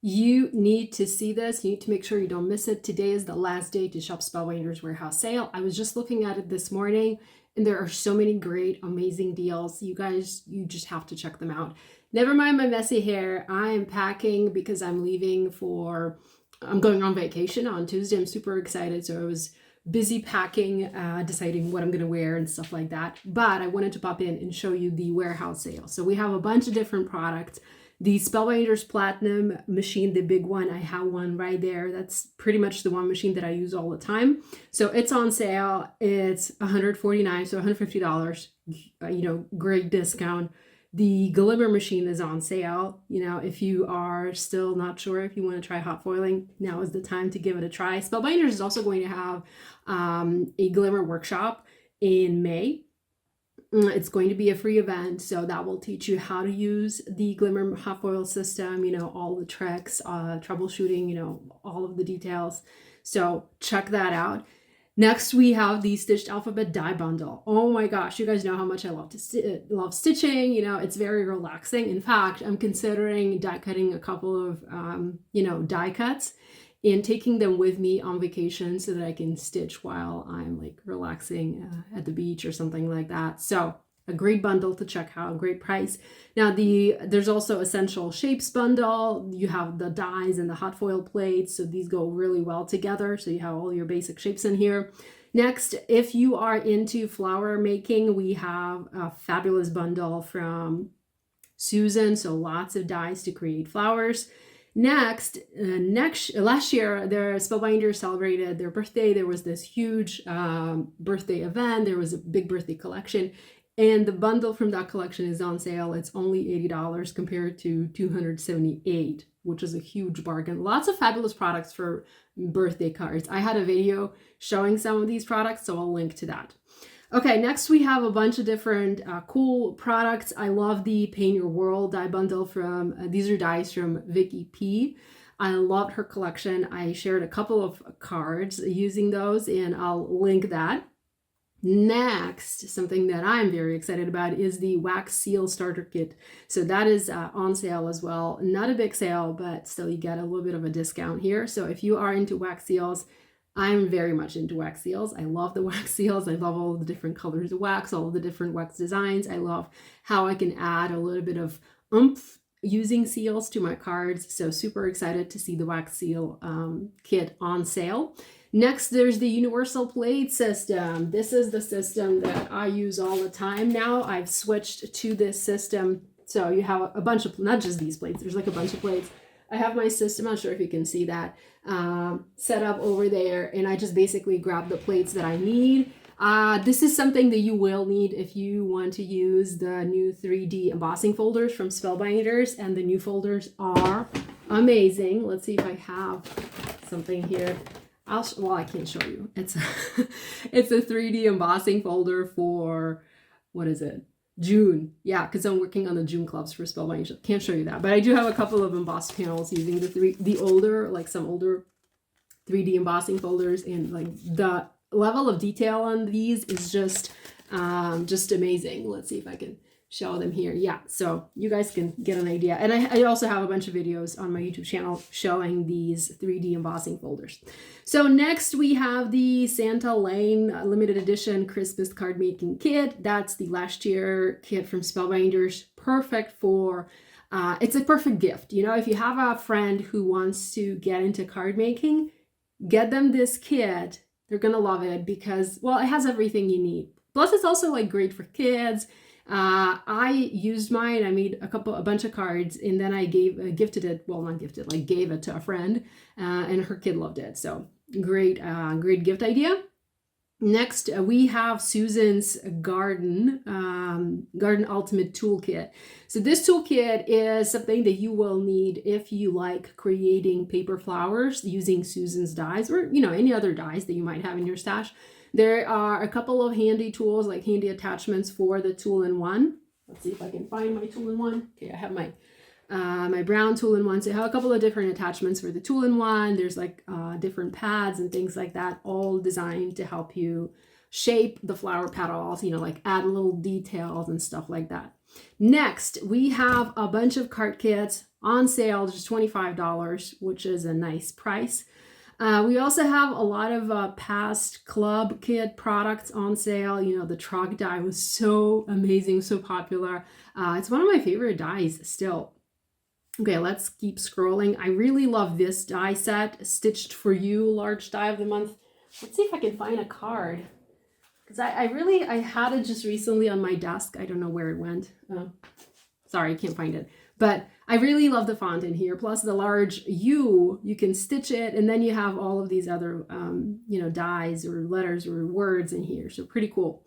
You need to see this. You need to make sure you don't miss it. Today is the last day to shop Spellbinders Warehouse Sale. I was just looking at it this morning, and there are so many great, amazing deals. You guys, you just have to check them out. Never mind my messy hair. I am packing because I'm leaving I'm going on vacation on Tuesday. I'm super excited. So I was busy packing, deciding what I'm going to wear and stuff like that. But I wanted to pop in and show you the warehouse sale. So we have a bunch of different products. The Spellbinders Platinum machine, the big one, I have one right there. That's pretty much the one machine that I use all the time. So it's on sale. It's $149, so $150, great discount. The Glimmer machine is on sale. If you are still not sure if you want to try hot foiling, now is the time to give it a try. Spellbinders is also going to have a Glimmer workshop in May. It's going to be a free event, so that will teach you how to use the Glimmer hot foil system, all the tricks, troubleshooting, all of the details. So check that out. Next, we have the Stitched Alphabet Die Bundle. Oh my gosh, you guys know how much I love love stitching. It's very relaxing. In fact, I'm considering die cutting a couple of, die cuts and taking them with me on vacation so that I can stitch while I'm like relaxing at the beach or something like that. So a great bundle to check out, great price. Now there's also Essential Shapes bundle. You have the dies and the hot foil plates, so these go really well together. So you have all your basic shapes in here. Next, if you are into flower making, we have a fabulous bundle from Susan. So lots of dies to create flowers. Last year, their Spellbinders celebrated their birthday. There was this huge birthday event. There was a big birthday collection. And the bundle from that collection is on sale. It's only $80 compared to $278, which is a huge bargain. Lots of fabulous products for birthday cards. I had a video showing some of these products, so I'll link to that. Okay, next we have a bunch of different cool products. I love the Paint Your World die bundle from, these are dies from Vicky P. I loved her collection. I shared a couple of cards using those, and I'll link that. Next, something that I'm very excited about is the Wax Seal Starter Kit. So that is on sale as well. Not a big sale, but still you get a little bit of a discount here. So if you are into wax seals, I'm very much into wax seals. I love the wax seals. I love all the different colors of wax, all of the different wax designs. I love how I can add a little bit of oomph using seals to my cards. So super excited to see the wax seal kit on sale. Next, there's the Universal Plate System. This is the system that I use all the time now. I've switched to this system. So you have a bunch of, not just these plates, there's like a bunch of plates. I have my system, I'm not sure if you can see that, set up over there, and I just basically grab the plates that I need. This is something that you will need if you want to use the new 3D embossing folders from Spellbinders, and the new folders are amazing. Let's see if I have something here. Well, I can't show you. It's it's a 3D embossing folder for, what is it? June. Yeah, because I'm working on the June clubs for Spellbinders. Can't show you that, but I do have a couple of embossed panels using some older 3D embossing folders, and like the level of detail on these is just amazing. Let's see if I can show them here. Yeah, so you guys can get an idea. And I also have a bunch of videos on my YouTube channel showing these 3D embossing folders. So next we have the Santa Lane limited edition Christmas card making kit. That's the last year kit from Spellbinders. Perfect for, it's a perfect gift. If you have a friend who wants to get into card making, get them this kit. They're gonna love it because, well, it has everything you need. Plus it's also like great for kids. I used mine. I made a bunch of cards, and then I gave it to a friend, and her kid loved it. So great gift idea. Next, we have Susan's Garden Ultimate Toolkit. So this toolkit is something that you will need if you like creating paper flowers using Susan's dies, or any other dies that you might have in your stash. There are a couple of handy tools, like handy attachments for the tool-in-one. Let's see if I can find my tool-in-one. Okay, I have my my brown tool-in-one. So I have a couple of different attachments for the tool-in-one. There's like different pads and things like that, all designed to help you shape the flower petals, like add little details and stuff like that. Next, we have a bunch of card kits. on sale, just $25, which is a nice price. We also have a lot of past club kit products on sale. You know, the truck die was so amazing, so popular. It's one of my favorite dies still. Okay, let's keep scrolling. I really love this die set, Stitched for You, large die of the month. Let's see if I can find a card. Because I had it just recently on my desk. I don't know where it went. Sorry, I can't find it. But I really love the font in here. Plus the large U, you can stitch it. And then you have all of these other, you know, dies or letters or words in here. So pretty cool.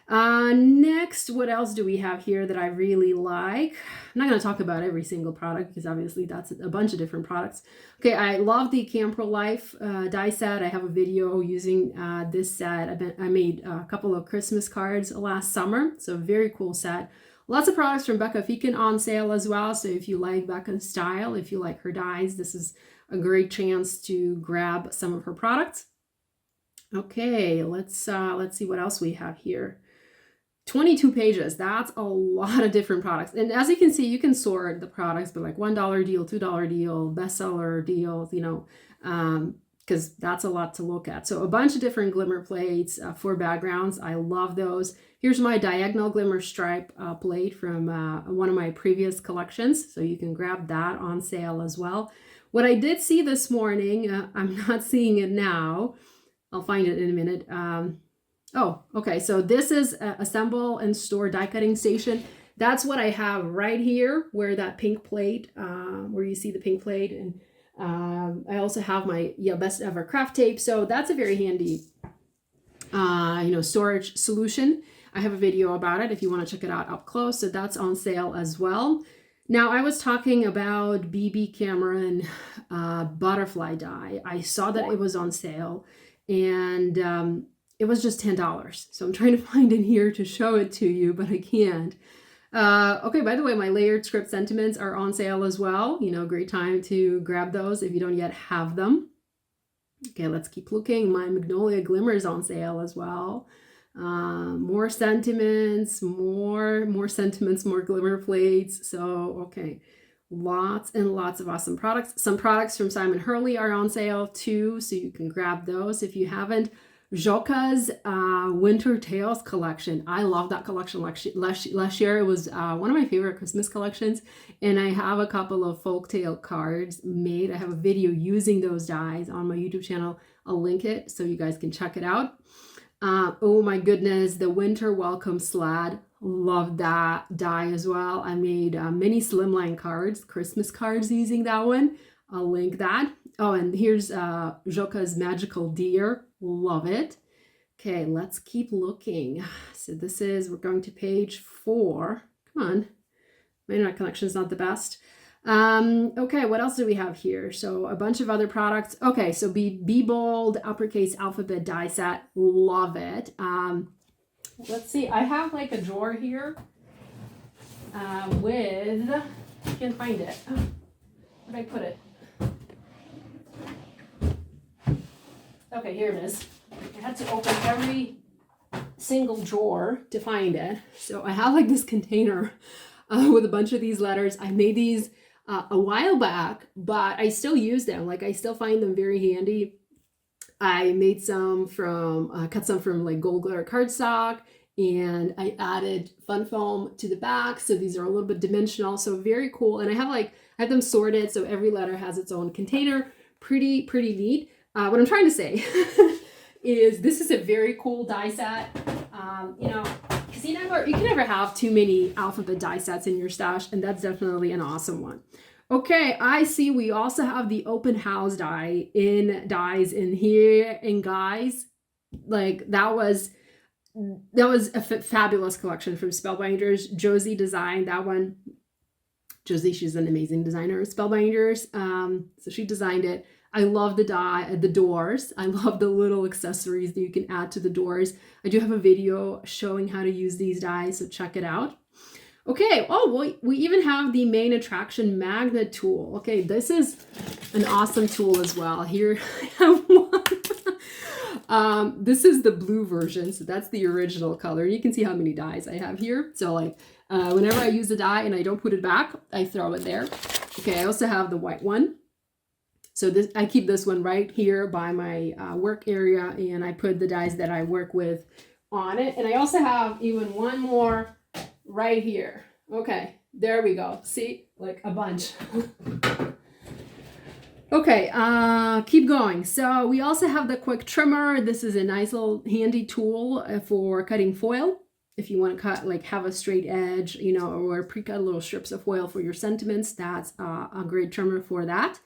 Next, what else do we have here that I really like? I'm not going to talk about every single product because obviously that's a bunch of different products. Okay, I love the Camper Life die set. I have a video using this set. I made a couple of Christmas cards last summer, so very cool set. Lots of products from Becca Feekin on sale as well. So if you like Becca's style, if you like her dies, this is a great chance to grab some of her products. Okay, let's see what else we have here. 22 pages. That's a lot of different products. And as you can see, you can sort the products, but like $1 deal, $2 deal, bestseller deals, you know, because that's a lot to look at. So a bunch of different glimmer plates for backgrounds. I love those. Here's my diagonal glimmer stripe plate from one of my previous collections. So you can grab that on sale as well. What I did see this morning, I'm not seeing it now. I'll find it in a minute. Oh, okay. So this is Assemble and Store die cutting station. That's what I have right here, where that pink plate, where you see the pink plate. And I also have my best ever craft tape. So that's a very handy, you know, storage solution. I have a video about it if you want to check it out up close. So that's on sale as well. Now I was talking about BB Cameron butterfly die. I saw that it was on sale and it was just $10. So I'm trying to find in here to show it to you, but I can't. Okay, by the way, my layered script sentiments are on sale as well. You know, great time to grab those if you don't yet have them. Okay, let's keep looking. My Magnolia Glimmer is on sale as well. More sentiments, more sentiments, more glimmer plates. So, okay, lots and lots of awesome products. Some products from Simon Hurley are on sale too, so you can grab those if you haven't. Joka's Winter Tales collection. I love that collection. Last year it was one of my favorite Christmas collections, and I have a couple of folktale cards made. I have a video using those dies on my YouTube channel. I'll link it so you guys can check it out. Oh my goodness, the Winter Welcome Sled. Love that die as well. I made mini slimline cards, Christmas cards using that one. I'll link that. Oh, and here's Joka's Magical Deer. Love it. Okay, let's keep looking. So this is, we're going to page 4. Come on. My internet connection is not the best. Okay, what else do we have here? So a bunch of other products. Okay, so Be Bold uppercase alphabet die set. Love it. Let's see. I have like a drawer here with, I can't find it. Where'd I put it? Okay, here it is. I had to open every single drawer to find it. So I have like this container with a bunch of these letters. I made these a while back, but I still use them. Like I still find them very handy. I made some from, cut some from like gold glitter cardstock, and I added fun foam to the back. So these are a little bit dimensional. So very cool. And I have them sorted. So every letter has its own container. Pretty neat. What I'm trying to say is this is a very cool die set. You know, because you can never have too many alphabet die sets in your stash, and that's definitely an awesome one. Okay, I see we also have the open house dies in here, and guys, like that was a fabulous collection from Spellbinders. Josie designed that one. Josie, she's an amazing designer of Spellbinders. So she designed it. I love the doors. I love the little accessories that you can add to the doors. I do have a video showing how to use these dies, so check it out. Okay, oh, we even have the main attraction magnet tool. Okay, this is an awesome tool as well. Here I have one. This is the blue version, so that's the original color. You can see how many dies I have here. So like whenever I use a die and I don't put it back, I throw it there. Okay, I also have the white one. So this, I keep this one right here by my work area, and I put the dies that I work with on it. And I also have even one more right here. Okay, there we go. See, like a bunch. Okay, keep going. So we also have the quick trimmer. This is a nice little handy tool for cutting foil. If you want to cut, like have a straight edge, you know, or pre-cut little strips of foil for your sentiments, that's a great trimmer for that.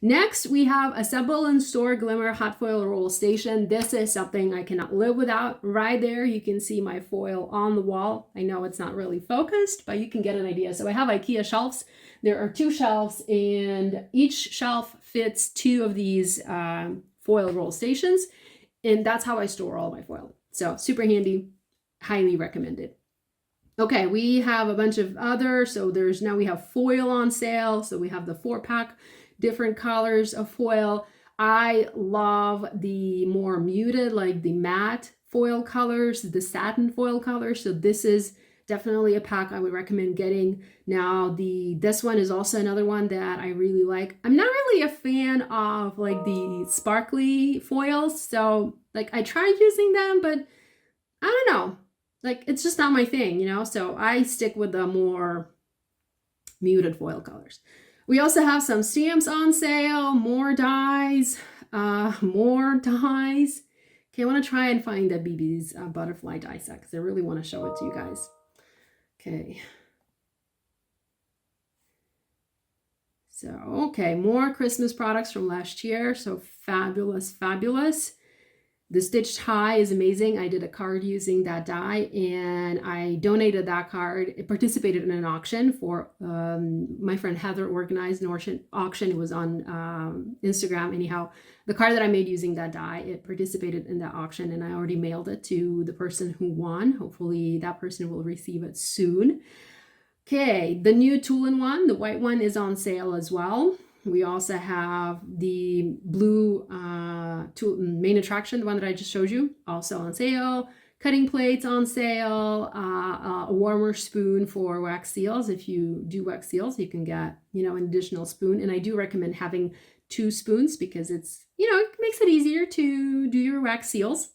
Next, we have Assemble and Store Glimmer Hot Foil Roll Station. This is something I cannot live without. Right there, you can see my foil on the wall. I know it's not really focused, but you can get an idea. So I have IKEA shelves. There are 2 shelves, and each shelf fits 2 of these foil roll stations, and that's how I store all my foil. So super handy, highly recommended. Okay, we have a bunch of other, so now we have foil on sale. So we have the 4-pack, different colors of foil. I love the more muted, like the matte foil colors, the satin foil colors. So this is definitely a pack I would recommend getting. Now this one is also another one that I really like. I'm not really a fan of like the sparkly foils. So like I tried using them, but I don't know. Like it's just not my thing, you know? So I stick with the more muted foil colors. We also have some stamps on sale, more dies, more dies. Okay, I want to try and find the BB's butterfly die set because I really want to show it to you guys. Okay. So, okay, more Christmas products from last year. So fabulous, fabulous. The stitched high is amazing. I did a card using that die, and I donated that card. It participated in an auction for my friend Heather organized an auction. It was on Instagram. Anyhow, the card that I made using that die, it participated in that auction, and I already mailed it to the person who won. Hopefully that person will receive it soon. Okay, the new two-in-one, the white one, is on sale as well. We also have the blue main attraction, the one that I just showed you, also on sale. Cutting plates on sale, a warmer spoon for wax seals. If you do wax seals, you can get, you know, an additional spoon. And I do recommend having 2 spoons because it's, you know, it makes it easier to do your wax seals.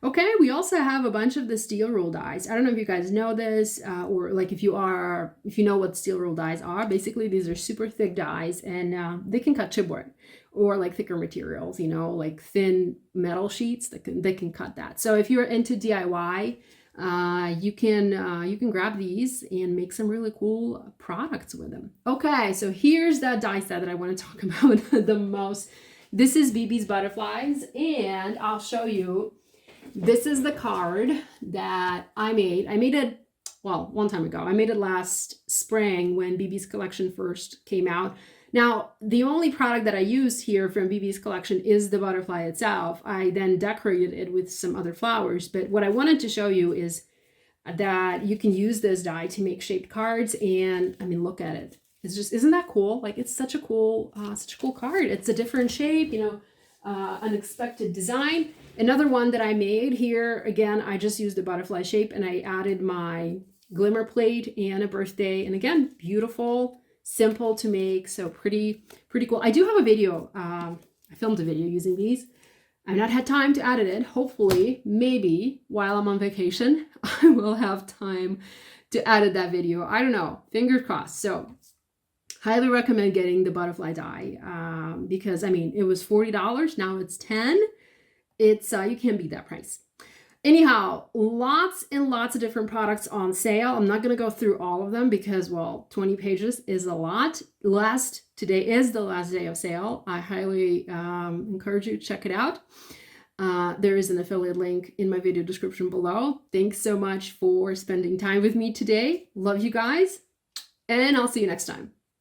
Okay, we also have a bunch of the steel rule dies. I don't know if you guys know this, or like if you know what steel rule dies are. Basically, these are super thick dies, and they can cut chipboard or like thicker materials, you know, like thin metal sheets they can cut that. So if you're into DIY, you can grab these and make some really cool products with them. Okay, so here's that die set that I want to talk about the most. This is BB's Butterflies, and I'll show you. This is the card that I made. I made it, well, one time ago. I made it last spring when BB's collection first came out. Now, the only product that I used here from BB's collection is the butterfly itself. I then decorated it with some other flowers. But what I wanted to show you is that you can use this die to make shaped cards. And I mean, look at it. It's just, isn't that cool? Like, it's such a cool card. It's a different shape, you know, unexpected design. Another one that I made here, again, I just used the butterfly shape and I added my glimmer plate and a birthday. And again, beautiful, simple to make, so pretty cool. I do have a video. I filmed a video using these. I've not had time to edit it. Hopefully, maybe while I'm on vacation, I will have time to edit that video. I don't know. Fingers crossed. So highly recommend getting the butterfly die because, I mean, it was $40. Now it's $10. It's you can't beat that price. Anyhow, lots and lots of different products on sale. I'm not going to go through all of them because, well, 20 pages is a lot. Today is the last day of sale. I highly encourage you to check it out. There is an affiliate link in my video description below. Thanks so much for spending time with me today. Love you guys, and I'll see you next time.